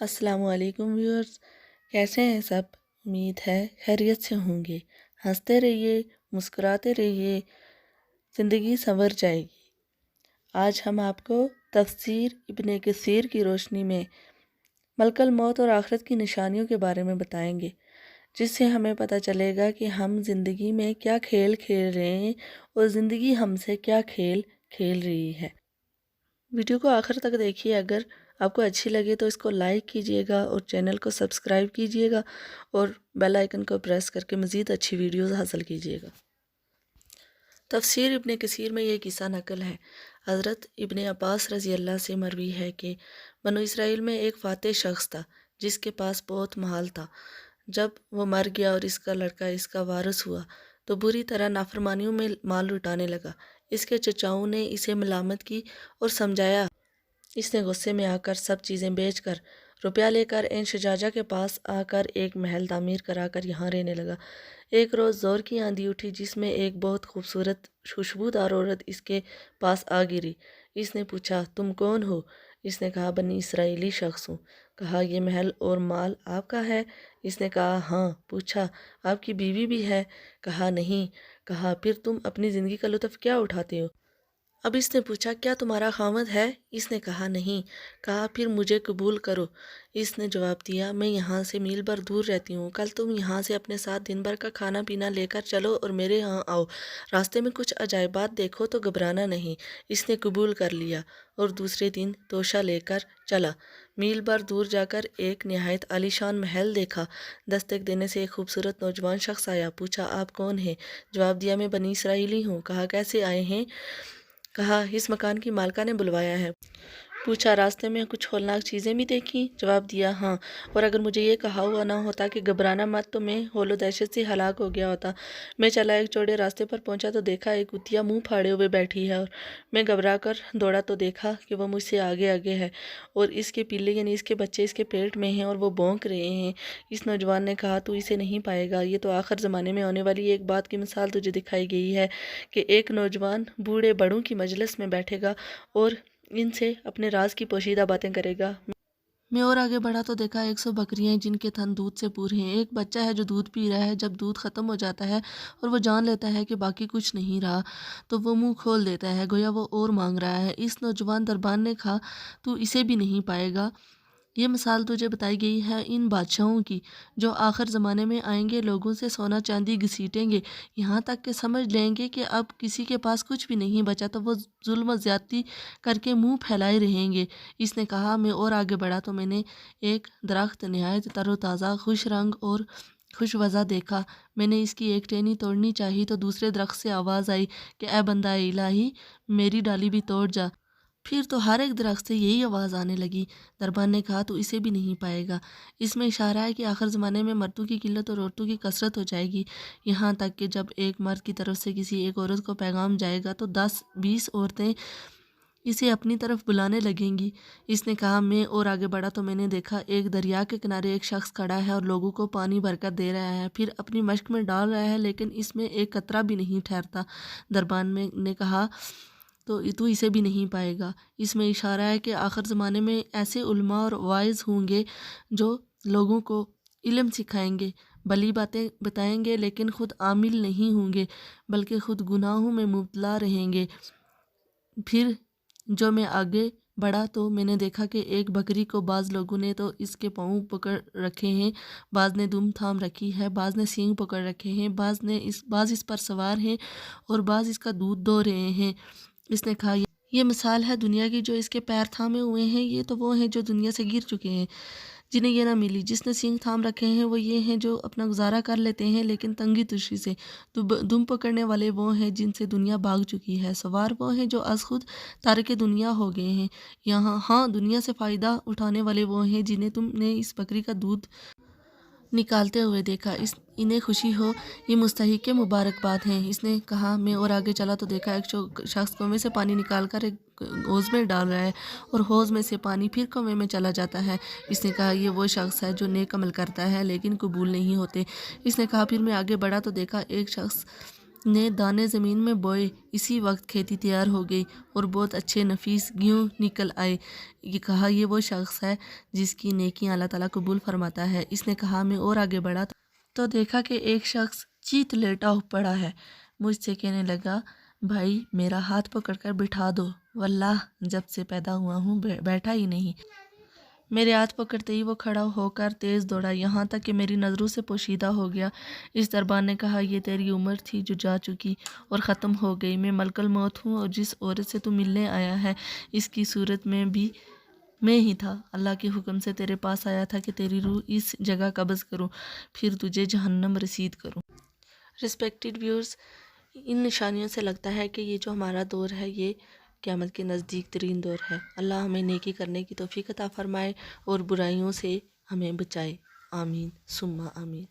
السلام علیکم ویورز، کیسے ہیں سب؟ امید ہے خیریت سے ہوں گے۔ ہنستے رہیے، مسکراتے رہیے، زندگی سنور جائے گی۔ آج ہم آپ کو تفسیر ابن کثیر کی روشنی میں ملک الموت اور آخرت کی نشانیوں کے بارے میں بتائیں گے، جس سے ہمیں پتہ چلے گا کہ ہم زندگی میں کیا کھیل کھیل رہے ہیں اور زندگی ہم سے کیا کھیل کھیل رہی ہے۔ ویڈیو کو آخر تک دیکھیے۔ اگر آپ کو اچھی لگے تو اس کو لائک کیجئے گا اور چینل کو سبسکرائب کیجئے گا اور بیل آئیکن کو پریس کر کے مزید اچھی ویڈیوز حاصل کیجئے گا۔ تفسیر ابن کثیر میں یہ قصہ نقل ہے۔ حضرت ابن عباس رضی اللہ سے مروی ہے کہ بنو اسرائیل میں ایک فاتح شخص تھا جس کے پاس بہت مال تھا۔ جب وہ مر گیا اور اس کا لڑکا اس کا وارث ہوا تو بری طرح نافرمانیوں میں مال لٹانے لگا۔ اس کے چچاؤں نے اسے ملامت کی اور سمجھایا۔ اس نے غصے میں آ کر سب چیزیں بیچ کر روپیہ لے کر این شجاجہ کے پاس آ کر ایک محل تعمیر کرا کر یہاں رہنے لگا۔ ایک روز زور کی آندھی اٹھی جس میں ایک بہت خوبصورت خوشبودار عورت اس کے پاس آ گری۔ اس نے پوچھا، تم کون ہو؟ اس نے کہا، بنی اسرائیلی شخص ہوں۔ کہا، یہ محل اور مال آپ کا ہے؟ اس نے کہا، ہاں۔ پوچھا، آپ کی بیوی بھی ہے؟ کہا، نہیں۔ کہا، پھر تم اپنی زندگی کا لطف کیا اٹھاتے ہو؟ اب اس نے پوچھا، کیا تمہارا خاوند ہے؟ اس نے کہا، نہیں۔ کہا، پھر مجھے قبول کرو۔ اس نے جواب دیا، میں یہاں سے میل بھر دور رہتی ہوں۔ کل تم یہاں سے اپنے ساتھ دن بھر کا کھانا پینا لے کر چلو اور میرے ہاں آؤ۔ راستے میں کچھ عجائبات دیکھو تو گھبرانا نہیں۔ اس نے قبول کر لیا اور دوسرے دن توشہ لے کر چلا۔ میل بھر دور جا کر ایک نہایت عالیشان محل دیکھا۔ دستک دینے سے ایک خوبصورت نوجوان شخص آیا۔ پوچھا، آپ کون ہیں؟ جواب دیا، میں بنی اسرائیلی ہوں۔ کہا، کیسے آئے ہیں؟ کہا، اس مکان کی مالکہ نے بلوایا ہے۔ پوچھا، راستے میں کچھ ہولناک چیزیں بھی دیکھیں؟ جواب دیا، ہاں، اور اگر مجھے یہ کہا ہوا نہ ہوتا کہ گھبرانا مت تو میں ہول و دہشت سے ہلاک ہو گیا ہوتا۔ میں چلا ایک چوڑے راستے پر پہنچا تو دیکھا ایک کتیا منہ پھاڑے ہوئے بیٹھی ہے، اور میں گھبرا کر دوڑا تو دیکھا کہ وہ مجھ سے آگے آگے ہے اور اس کے پلے یعنی اس کے بچے اس کے پیٹ میں ہیں اور وہ بونک رہے ہیں۔ اس نوجوان نے کہا، تو اسے نہیں پائے گا۔ یہ تو آخر زمانے میں ہونے والی ایک بات کی مثال تجھے دکھائی گئی ہے کہ ایک نوجوان بوڑھے بڑوں کی مجلس میں بیٹھے گا اور ان سے اپنے راز کی پوشیدہ باتیں کرے گا۔ میں اور آگے بڑھا تو دیکھا 100 بکریاں ہیں جن کے تھن دودھ سے پورے ہیں۔ ایک بچہ ہے جو دودھ پی رہا ہے۔ جب دودھ ختم ہو جاتا ہے اور وہ جان لیتا ہے کہ باقی کچھ نہیں رہا تو وہ منہ کھول دیتا ہے، گویا وہ اور مانگ رہا ہے۔ اس نوجوان دربان نے کہا، تو اسے بھی نہیں پائے گا۔ یہ مثال تجھے بتائی گئی ہے ان بادشاہوں کی جو آخر زمانے میں آئیں گے، لوگوں سے سونا چاندی گھسیٹیں گے، یہاں تک کہ سمجھ لیں گے کہ اب کسی کے پاس کچھ بھی نہیں بچا تو وہ ظلم و زیادتی کر کے منہ پھیلائے رہیں گے۔ اس نے کہا، میں اور آگے بڑھا تو میں نے ایک درخت نہایت تر و تازہ، خوش رنگ اور خوش وضع دیکھا۔ میں نے اس کی ایک ٹہنی توڑنی چاہی تو دوسرے درخت سے آواز آئی کہ اے بندہ الہی، میری ڈالی بھی توڑ جا۔ پھر تو ہر ایک درخت سے یہی آواز آنے لگی۔ دربان نے کہا، تو اسے بھی نہیں پائے گا۔ اس میں اشارہ ہے کہ آخر زمانے میں مردوں کی قلت اور عورتوں کی کثرت ہو جائے گی، یہاں تک کہ جب ایک مرد کی طرف سے کسی ایک عورت کو پیغام جائے گا تو 10-20 عورتیں اسے اپنی طرف بلانے لگیں گی۔ اس نے کہا، میں اور آگے بڑھا تو میں نے دیکھا ایک دریا کے کنارے ایک شخص کھڑا ہے اور لوگوں کو پانی بھر کر دے رہا ہے، پھر اپنی مشک میں ڈال رہا ہے لیکن اس میں ایک قطرہ بھی نہیں ٹھہرتا۔ دربان نے کہا، تو اسے بھی نہیں پائے گا۔ اس میں اشارہ ہے کہ آخر زمانے میں ایسے علماء اور واعظ ہوں گے جو لوگوں کو علم سکھائیں گے، بھلی باتیں بتائیں گے لیکن خود عامل نہیں ہوں گے بلکہ خود گناہوں میں مبتلا رہیں گے۔ پھر جو میں آگے بڑھا تو میں نے دیکھا کہ ایک بکری کو بعض لوگوں نے تو اس کے پاؤں پکڑ رکھے ہیں، بعض نے دم تھام رکھی ہے، بعض نے سینگ پکڑ رکھے ہیں، بعض اس پر سوار ہیں اور بعض اس کا دودھ دو رہے ہیں۔ اس نے کہا، یہ مثال ہے دنیا کی۔ جو اس کے پیر تھامے ہوئے ہیں یہ تو وہ ہیں جو دنیا سے گر چکے ہیں، جنہیں یہ نہ ملی۔ جس نے سینگ تھام رکھے ہیں وہ یہ ہیں جو اپنا گزارا کر لیتے ہیں لیکن تنگی تشی سے۔ دم پکڑنے والے وہ ہیں جن سے دنیا بھاگ چکی ہے۔ سوار وہ ہیں جو از خود تارک دنیا ہو گئے ہیں۔ ہاں، دنیا سے فائدہ اٹھانے والے وہ ہیں جنہیں تم نے اس بکری کا دودھ نکالتے ہوئے دیکھا، انہیں خوشی ہو، یہ مستحق مبارکباد ہیں۔ اس نے کہا، میں اور آگے چلا تو دیکھا ایک شخص کنویں سے پانی نکال کر ایک حوض میں ڈال رہا ہے اور حوض میں سے پانی پھر کنویں میں چلا جاتا ہے۔ اس نے کہا، یہ وہ شخص ہے جو نیک عمل کرتا ہے لیکن قبول نہیں ہوتے۔ اس نے کہا، پھر میں آگے بڑھا تو دیکھا ایک شخص نے دانے زمین میں بوئے، اسی وقت کھیتی تیار ہو گئی اور بہت اچھے نفیس گیہوں نکل آئے۔ یہ کہا یہ وہ شخص ہے جس کی نیکیاں اللہ تعالیٰ قبول فرماتا ہے۔ اس نے کہا میں اور آگے بڑھا تو دیکھا کہ ایک شخص چیت لیٹا پڑا ہے۔ مجھ سے کہنے لگا بھائی میرا ہاتھ پکڑ کر بٹھا دو، واللہ جب سے پیدا ہوا ہوں بیٹھا ہی نہیں۔ میرے ہاتھ پکڑتے ہی وہ کھڑا ہو کر تیز دوڑا، یہاں تک کہ میری نظروں سے پوشیدہ ہو گیا۔ اس دربان نے کہا یہ تیری عمر تھی جو جا چکی اور ختم ہو گئی۔ میں ملک الموت ہوں اور جس عورت سے تو ملنے آیا ہے اس کی صورت میں بھی میں ہی تھا۔ اللہ کے حکم سے تیرے پاس آیا تھا کہ تیری روح اس جگہ قبض کروں پھر تجھے جہنم رسید کروں۔ ریسپیکٹڈ ویورز، ان نشانیوں سے لگتا ہے کہ یہ جو ہمارا دور ہے یہ قیامت کے نزدیک ترین دور ہے۔ اللہ ہمیں نیکی کرنے کی توفیق عطا فرمائے اور برائیوں سے ہمیں بچائے، آمین ثم آمین۔